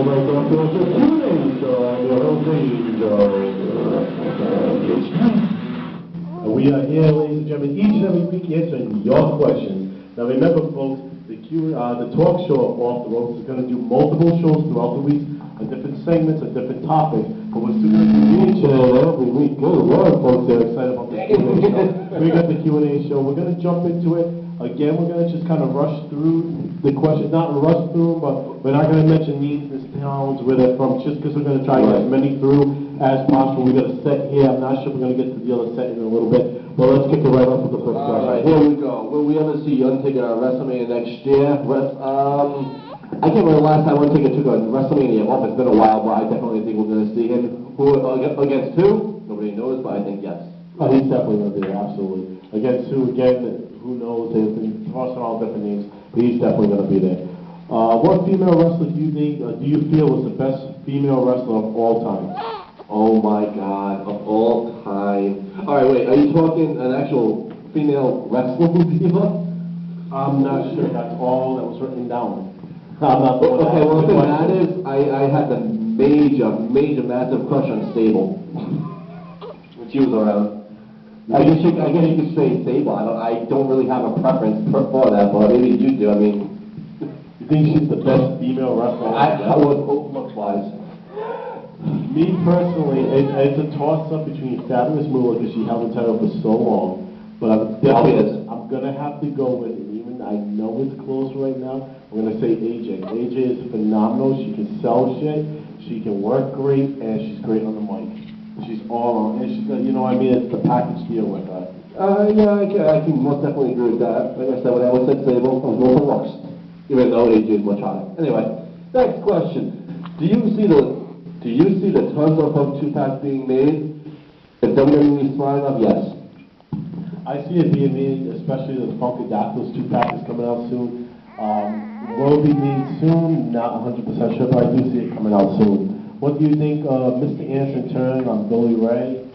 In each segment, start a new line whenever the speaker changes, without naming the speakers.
welcome to the Q&A show on your homepage We are here, ladies and gentlemen, each and every week answering your questions. Now remember, folks, the talk show of Off the Ropes is going to do multiple shows throughout the week, different segments, different topics, but we're still going to be each and every week. Good Lord, folks, they're excited about the Q&A show. We got the Q&A show. We're going to jump into it. Again, we're going to just kind of rush through the questions, not rush through, but we're not going to mention names and towns where they're from, just because we're going to try to get as many through as possible. We got a set here. I'm not sure we're going to get to the other set in a little bit, but let's kick it right off with the first question.
All right, here we go. Will we ever see Undertaker at WrestleMania next year? I can't remember the last time Undertaker took a WrestleMania off. It's been a while, but I definitely think we're going to see him. Who against who? Nobody knows, but I think yes.
Oh, he's definitely going to be there, absolutely. Against who, again, who knows? They've been tossing all different names, but he's definitely going to be there. What female wrestler do you feel was the best female wrestler of all time?
Oh my God, of all time. All right, wait, are you talking an actual female wrestling diva?
I'm not sure. That's all that was written down. I'm not
okay, well, the thing that is, I had the massive crush on Sable when she was around. I guess you could say Sable. I don't really have a preference for that, but maybe you do. I mean,
you think she's the best female wrestler?
Looks-wise.
Me personally, it's a toss-up between Fabulous Moolah because she held the title for so long, but I'm gonna have to go with it. Even I know it's close right now. I'm gonna say AJ. AJ is phenomenal. She can sell shit. She can work great, and she's great on the mic. She's all on, and she's, you know what I mean, it's the package deal with her.
Yeah, I can most definitely agree with that. Like I said, when I was at Sable, I was going for looks, even though AJ is much higher. Anyway, next question. Do you see the tons of Hook 2-packs being made? If WWE is flying up, yes.
I see it being made, especially the Funkadactyls 2-pack is coming out soon. Will it be made soon? Not 100% sure, but I do see it coming out soon. What do you think of Mr. Anderson turn on Billy Ray?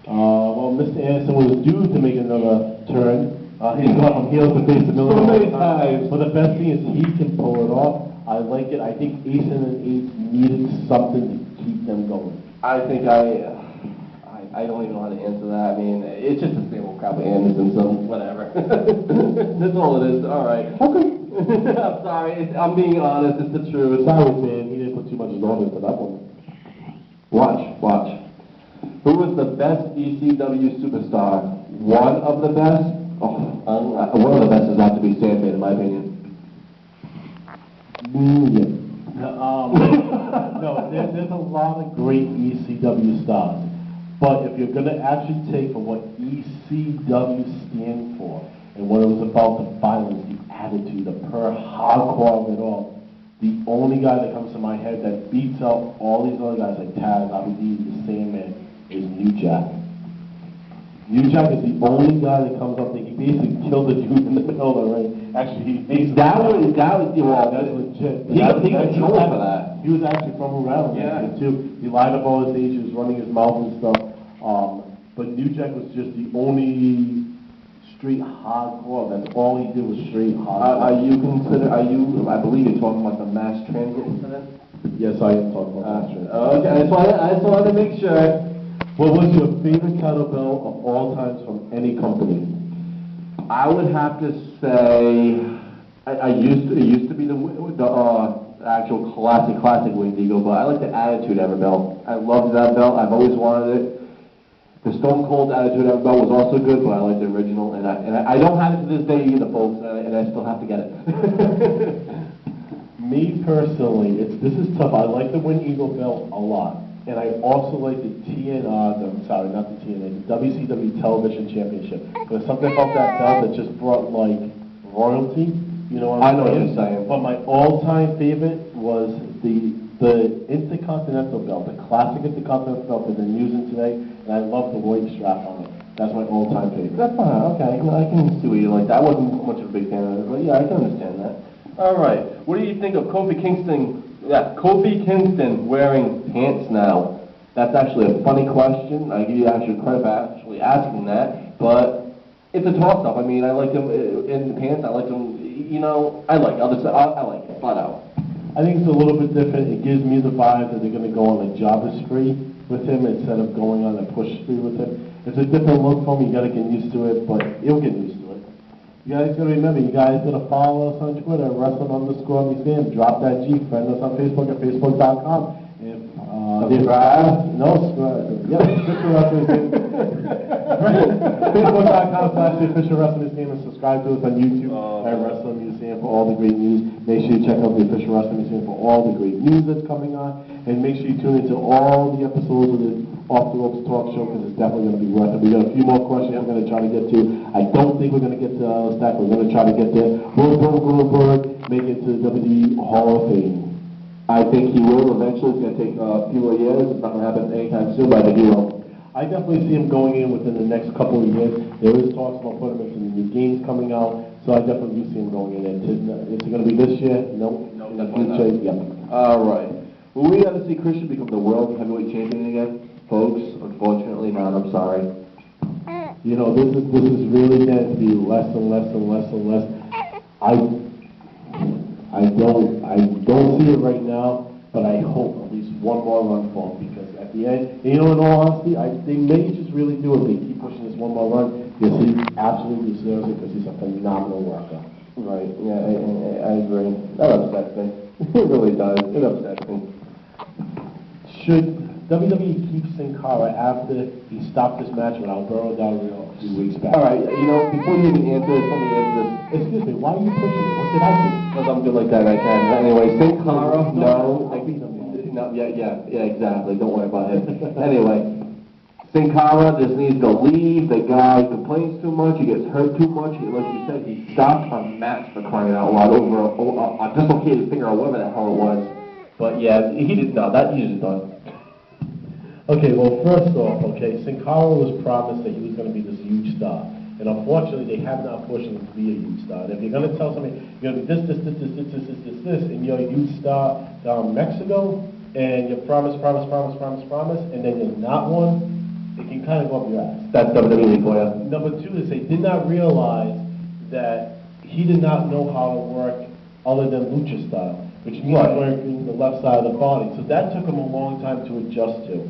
Well, Mr. Anderson was due to make another turn. He's gone from heel to face a million times. But the best thing is he can pull it off. I like it. I think Eason and Ace needed something to keep them going.
I think I don't even know how to answer that. I mean, it's just the same old crap with Anderson, so whatever. That's all it is. All right.
Okay.
I'm sorry. I'm being honest. It's the truth.
Sorry, man. He didn't put too much thought into that one.
Watch. Who was the best ECW superstar? One of the best? One of the best does have to be Sandman, in my opinion.
Yeah. No, there's a lot of great ECW stars. But if you're going to actually take for what ECW stands for, and what it was about, the violence, the attitude, the pure hardcore of it all, the only guy that comes to my head that beats out all these other guys like Taz, Aberdeen, the Sandman, is New Jack. New Jack is the only guy that comes up and he basically killed the dude in the middle of the ring. Actually,
that was
that's legit.
He got killed for that.
He was actually from around there too. He lied up all his age, he was running his mouth and stuff. But New Jack was just the only street hardcore. That's all he did was street hardcore.
I believe you're talking about the mass transit incident?
Yes, I am talking about mass transit.
Okay, I just wanted to make sure.
What was your favorite kettlebell of all times from any company?
I would have to say, it used to be the actual classic Winged Eagle, but I like the Attitude Ever belt. I loved that belt. I've always wanted it. The Stone Cold Attitude Ever belt was also good, but I like the original, and I don't have it to this day either, folks, and I still have to get it.
Me personally, this is tough. I like the Winged Eagle belt a lot. And I also like the WCW Television Championship. There's something about that belt that just brought, like, royalty. You know what I'm saying?
I know what you're saying.
But my all-time favorite was the Intercontinental belt, the classic Intercontinental belt that they're using today. And I love the white strap on it. That's my all-time favorite.
That's fine. Okay, I can see what you like. I wasn't much of a big fan of it, but yeah, I can understand that. All right. What do you think of Kofi Kingston wearing pants now? That's actually a funny question. I give you actually credit for actually asking that, but it's a toss-up. I mean, I like him in the pants. I like him, I like it. I like it, flat out.
I think it's a little bit different. It gives me the vibe that they're going to go on a jobber spree with him instead of going on a push spree with him. It's a different look for him. You got to get used to it, but you'll get used to it. You guys got to remember, you guys got to follow us on Twitter, wrestling_museum. Drop that G. Friend us on Facebook at facebook.com. Facebook.com/The Official Wrestling Museum and subscribe to us on YouTube at Wrestling Museum for all the great news. Make sure you check out the Official Wrestling Museum for all the great news that's coming on. And make sure you tune into all the episodes of the Off the Ropes Talk Show because it's definitely going to be worth it. We got a few more questions we're going to try to get to. I don't think we're going to get to Stack. We're going to try to get there. Will Goldberg make it to the WWE Hall of Fame?
I think he will eventually. It's going to take a few more years. It's not going to happen anytime soon, but I think he will.
I definitely see him going in within the next couple of years. There is talks about putting him into the new games coming out, so I definitely do see him going in. Is it going to be this year? No.
In the future? Yep. All right. Will we ever see Christian become the world heavyweight champion again? Folks, unfortunately not. I'm sorry.
You know, this is really getting to be less and less and less and less. I don't see it right now, but I hope at least one more run for him because at the end, you know, in all honesty, they may just really do it. They keep pushing this one more run. Yes, he absolutely deserves it because he's a phenomenal worker.
Right. Yeah, I agree. That upsets me. It really does. It upsets me.
Should WWE keep Sin Cara after he stopped this match with Alberto Del Rio a few weeks back?
All right. You know, before you even answer this, let me answer this.
Excuse me, why are you pushing me? What did I do?
Because I'm good like that, I can. Anyway, Sin Cara, no. No, yeah, exactly. Don't worry about it. Anyway, Sin Cara just needs to leave. The guy complains too much. He gets hurt too much. Like you said, he stopped a match for crying out loud over a dislocated finger or whatever the hell it was. But yeah, he did no. That he just done.
Okay, well, first off, Sin Cara was promised that he was going to be this huge star. And unfortunately, they have not pushed him to be a huge star. And if you're going to tell somebody, you're going to be this, and you're a huge star down in Mexico, and you promise, and then you're not one, it can kind of go up your ass.
That's WWE for you.
Number two is they did not realize that he did not know how to work other than lucha style, which means working the left side of the body. So that took him a long time to adjust to.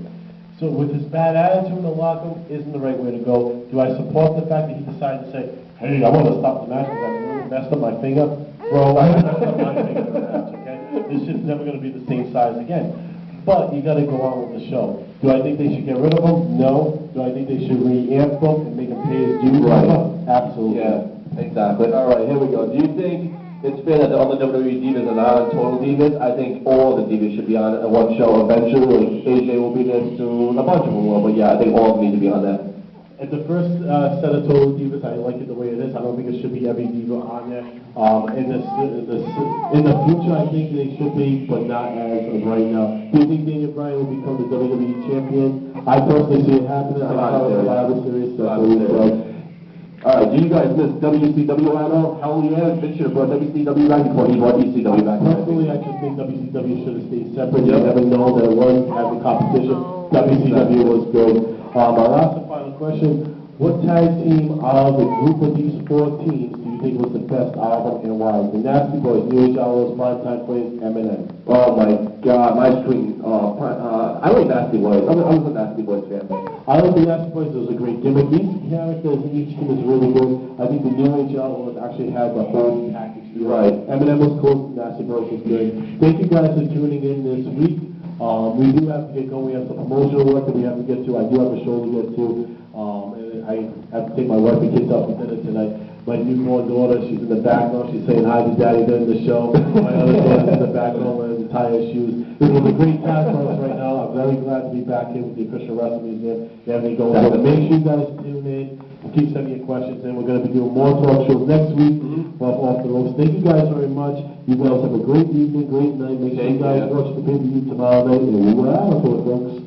So with his bad attitude in the locker room isn't the right way to go. Do I support the fact that he decided to say, hey, I want to stop the match because I really messed up my finger? Bro, I messed up my finger in the match, okay? This shit's never going to be the same size again. But you got to go on with the show. Do I think they should get rid of him? No. Do I think they should re-amp him and make him pay his dues?
Right.
Absolutely.
Yeah, exactly. All right, here we go. Do you think it's fair that the other WWE divas are not on Total Divas? I think all the divas should be on one show eventually. Like AJ will be there soon. A bunch of them will, but yeah, I think all of them need to be on there.
At the first set of Total Divas, I like it the way it is. I don't think it should be every diva on there. In the future, I think they should be, but not as of right now. Do you think Daniel Bryan will become the WWE champion? I personally see it happening. I thought it was a lot of serious stuff. All right, do you guys miss WCW at all? Hell yeah, Vince should have brought WCW back before he brought ECW back. Personally, I just think WCW should have stayed separate. You never know that it was as a competition. WCW was good. Our last and final question, what tag team out of the group of these four teams do you think was the best out of them and why? The Nasty Boys, New Age Outlaws, Primetime Players, M&M. Oh my God, my screen. I like Nasty Boys. I was a Nasty Boys fan. I like the Nasty Boys. It was a great gimmick. Each character in each team is really good. I think the New Age Outlaws actually had the whole package. Right. M&M was cool. Nasty Boys was good. Thank you guys for tuning in this week. We do have to get going. We have some promotional work that we have to get to. I do have a show to get to. And I have to take my wife and kids out for dinner tonight. My newborn daughter, she's in the background. She's saying hi to Daddy during the show. My other daughter's in the background wearing the tire shoes. This was a great time for us right now. I'm very glad to be back here with the Official Wrestling Museum. You have any going on? Make sure you guys tune in. Keep sending your questions in. We're going to be doing more talk shows next week. Off the ropes. Thank you guys very much. You guys have a great evening, great night. Make sure you guys watch the pay-per-view tomorrow night. And we're out of it, folks.